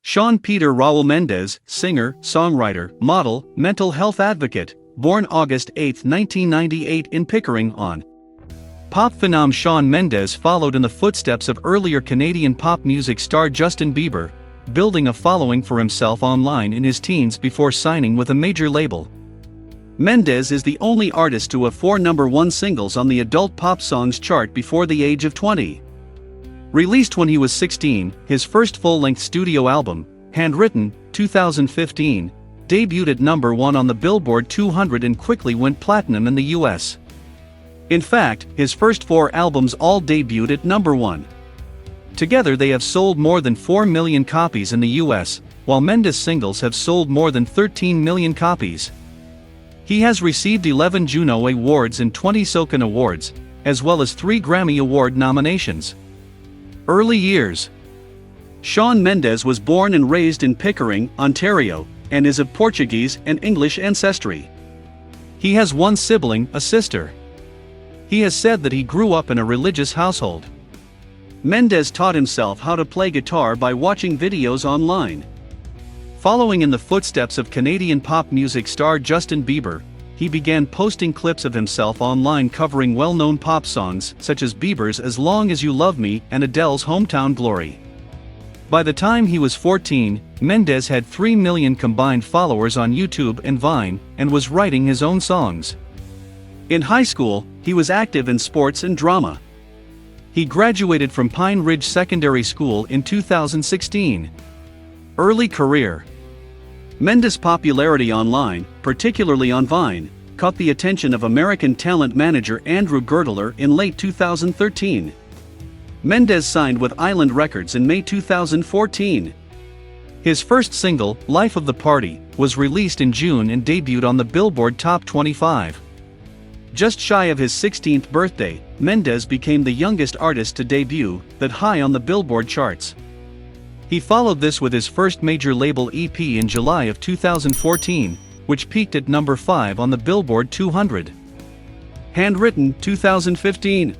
Shawn Peter Raul Mendes, singer, songwriter, model, mental health advocate, born August 8, 1998 in Pickering, On. Pop phenom Shawn Mendes followed in the footsteps of earlier Canadian pop music star Justin Bieber, building a following for himself online in his teens before signing with a major label. Mendes is the only artist to have 4 #1 singles on the adult pop songs chart before the age of 20. Released when he was 16, his first full-length studio album, Handwritten, 2015, debuted at #1 on the Billboard 200 and quickly went platinum in the US. In fact, his first 4 albums all debuted at #1. Together they have sold more than 4 million copies in the US, while Mendes' singles have sold more than 13 million copies. He has received 11 Juno Awards and 20 Socan Awards, as well as 3 Grammy Award nominations. Early years. Shawn Mendes was born and raised in Pickering, Ontario, and is of Portuguese and English ancestry. He has one sibling, a sister. He has said that he grew up in a religious household. Mendes taught himself how to play guitar by watching videos online. Following in the footsteps of Canadian pop music star Justin Bieber, he began posting clips of himself online covering well-known pop songs such as Bieber's As Long As You Love Me and Adele's Hometown Glory. By the time he was 14, Mendes had 3 million combined followers on YouTube and Vine, and was writing his own songs. In high school, he was active in sports and drama. He graduated from Pine Ridge Secondary School in 2016. Early career. Mendes' popularity online, particularly on Vine, caught the attention of American talent manager Andrew Girdler in late 2013. Mendes signed with Island Records in May 2014. His first single, Life of the Party, was released in June and debuted on the Billboard Top 25. Just shy of his 16th birthday, Mendes became the youngest artist to debut that high on the Billboard charts. He followed this with his first major label EP in July of 2014, which peaked at #5 on the Billboard 200. Handwritten, 2015.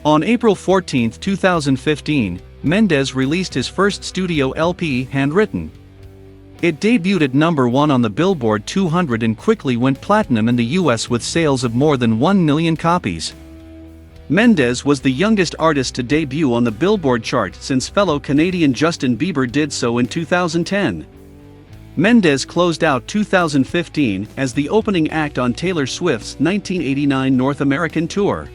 On April 14, 2015, Mendes released his first studio LP, Handwritten. It debuted at #1 on the Billboard 200 and quickly went platinum in the US with sales of more than 1 million copies. Mendes was the youngest artist to debut on the Billboard chart since fellow Canadian Justin Bieber did so in 2010. Mendes closed out 2015 as the opening act on Taylor Swift's 1989 North American tour.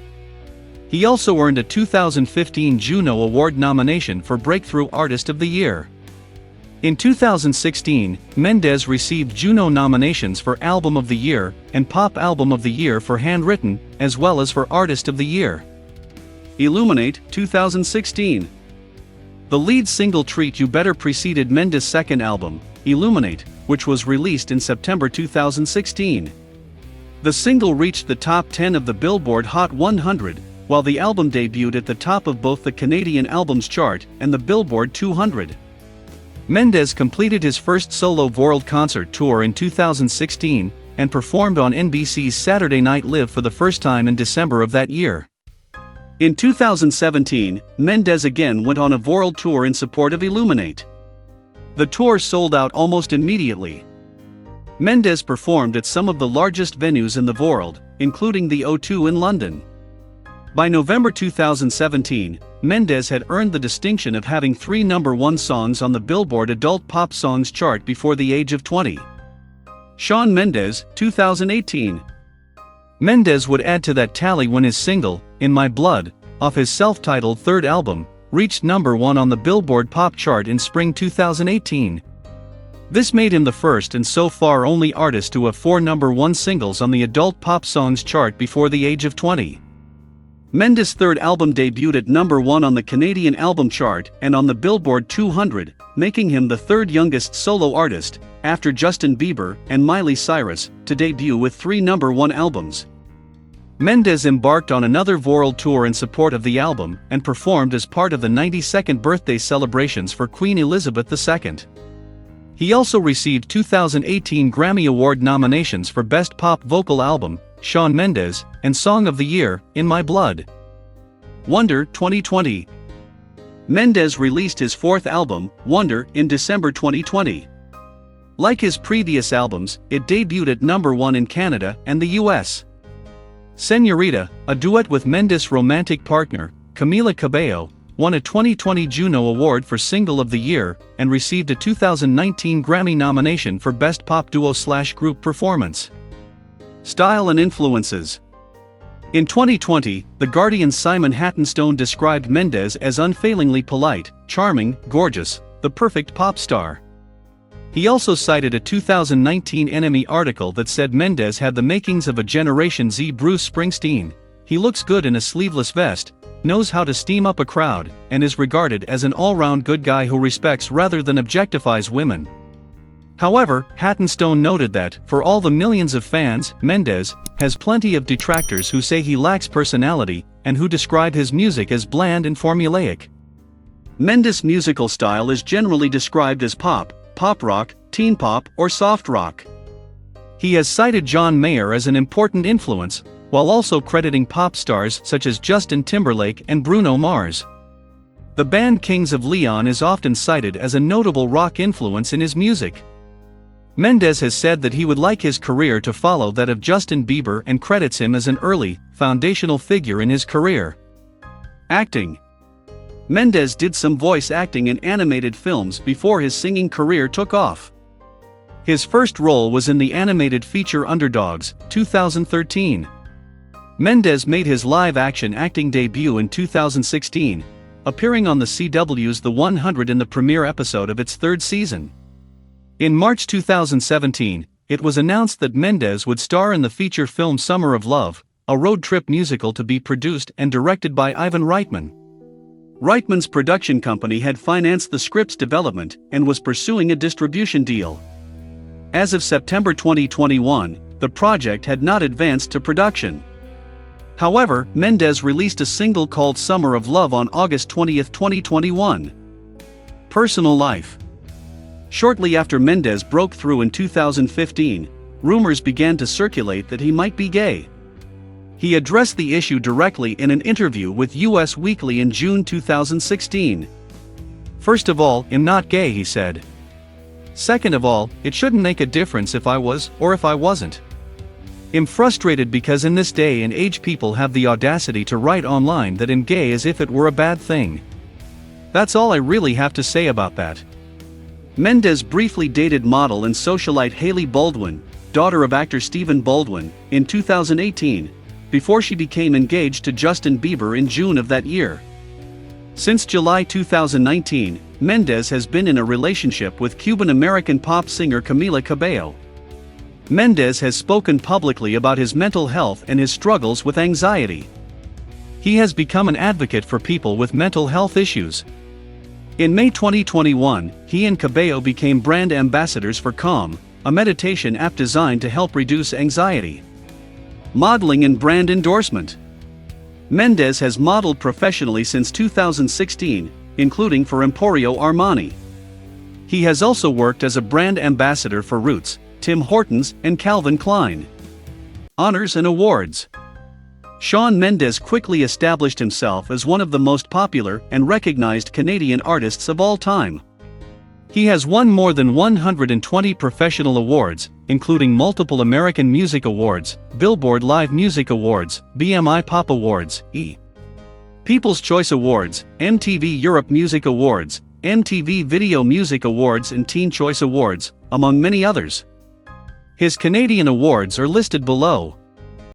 He also earned a 2015 Juno Award nomination for Breakthrough Artist of the Year. In 2016, Mendes received Juno nominations for Album of the Year and Pop Album of the Year for Handwritten, as well as for Artist of the Year. Illuminate, 2016. The lead single Treat You Better preceded Mendes' second album, Illuminate, which was released in September 2016. The single reached the top 10 of the Billboard Hot 100, while the album debuted at the top of both the Canadian Albums Chart and the Billboard 200. Mendes completed his first solo world concert tour in 2016, and performed on NBC's Saturday Night Live for the first time in December of that year. In 2017, Mendes again went on a world tour in support of Illuminate. The tour sold out almost immediately. Mendes performed at some of the largest venues in the world, including the O2 in London. By November 2017, Mendes had earned the distinction of having 3 #1 songs on the Billboard Adult Pop Songs chart before the age of 20. Shawn Mendes, 2018. Mendes would add to that tally when his single, In My Blood, off his self-titled third album, reached #1 on the Billboard Pop chart in spring 2018. This made him the first and so far only artist to have 4 #1 singles on the Adult Pop Songs chart before the age of 20. Mendes' third album debuted at #1 on the Canadian Album Chart and on the Billboard 200, making him the third youngest solo artist, after Justin Bieber and Miley Cyrus, to debut with 3 #1 albums. Mendes embarked on another world tour in support of the album and performed as part of the 92nd birthday celebrations for Queen Elizabeth II. He also received 2018 Grammy Award nominations for Best Pop Vocal Album, Shawn Mendes, and Song of the Year, In My Blood. Wonder, 2020. Mendes released his fourth album, Wonder, in December 2020. Like his previous albums, it debuted at #1 in Canada and the US. Señorita, a duet with Mendes' romantic partner, Camila Cabello, won a 2020 Juno Award for Single of the Year and received a 2019 Grammy nomination for Best Pop Duo/Group Performance. Style and influences. In 2020, The Guardian's Simon Hattenstone described Mendes as unfailingly polite, charming, gorgeous, the perfect pop star. He also cited a 2019 Enemy article that said Mendes had the makings of a Generation Z Bruce Springsteen. He looks good in a sleeveless vest, knows how to steam up a crowd, and is regarded as an all-round good guy who respects rather than objectifies women. However, Hattenstone noted that, for all the millions of fans, Mendes has plenty of detractors who say he lacks personality, and who describe his music as bland and formulaic. Mendes' musical style is generally described as pop, pop rock, teen pop, or soft rock. He has cited John Mayer as an important influence, while also crediting pop stars such as Justin Timberlake and Bruno Mars. The band Kings of Leon is often cited as a notable rock influence in his music. Mendes has said that he would like his career to follow that of Justin Bieber and credits him as an early, foundational figure in his career. Acting. Mendes did some voice acting in animated films before his singing career took off. His first role was in the animated feature Underdogs, 2013. Mendes made his live-action acting debut in 2016, appearing on the CW's The 100 in the premiere episode of its third season. In March 2017, it was announced that Mendes would star in the feature film Summer of Love, a road trip musical to be produced and directed by Ivan Reitman. Reitman's production company had financed the script's development and was pursuing a distribution deal. As of September 2021, the project had not advanced to production. However, Mendes released a single called Summer of Love on August 20, 2021. Personal life. Shortly after Mendes broke through in 2015, rumors began to circulate that he might be gay. He addressed the issue directly in an interview with US Weekly in June 2016. "First of all, I'm not gay," he said. "Second of all, it shouldn't make a difference if I was or if I wasn't. I'm frustrated because in this day and age people have the audacity to write online that I'm gay as if it were a bad thing. That's all I really have to say about that." Mendes briefly dated model and socialite Hailey Baldwin, daughter of actor Stephen Baldwin, in 2018, before she became engaged to Justin Bieber in June of that year. Since July 2019, Mendes has been in a relationship with Cuban-American pop singer Camila Cabello. Mendes has spoken publicly about his mental health and his struggles with anxiety. He has become an advocate for people with mental health issues. In May 2021, he and Cabello became brand ambassadors for Calm, a meditation app designed to help reduce anxiety. Modeling and brand endorsement. Mendes has modeled professionally since 2016, including for Emporio Armani. He has also worked as a brand ambassador for Roots, Tim Hortons, and Calvin Klein. Honors and awards. Shawn Mendes quickly established himself as one of the most popular and recognized Canadian artists of all time. He has won more than 120 professional awards, including multiple American Music Awards, Billboard Live Music Awards, BMI Pop Awards, People's Choice Awards, MTV Europe Music Awards, MTV Video Music Awards and Teen Choice Awards, among many others. His Canadian awards are listed below.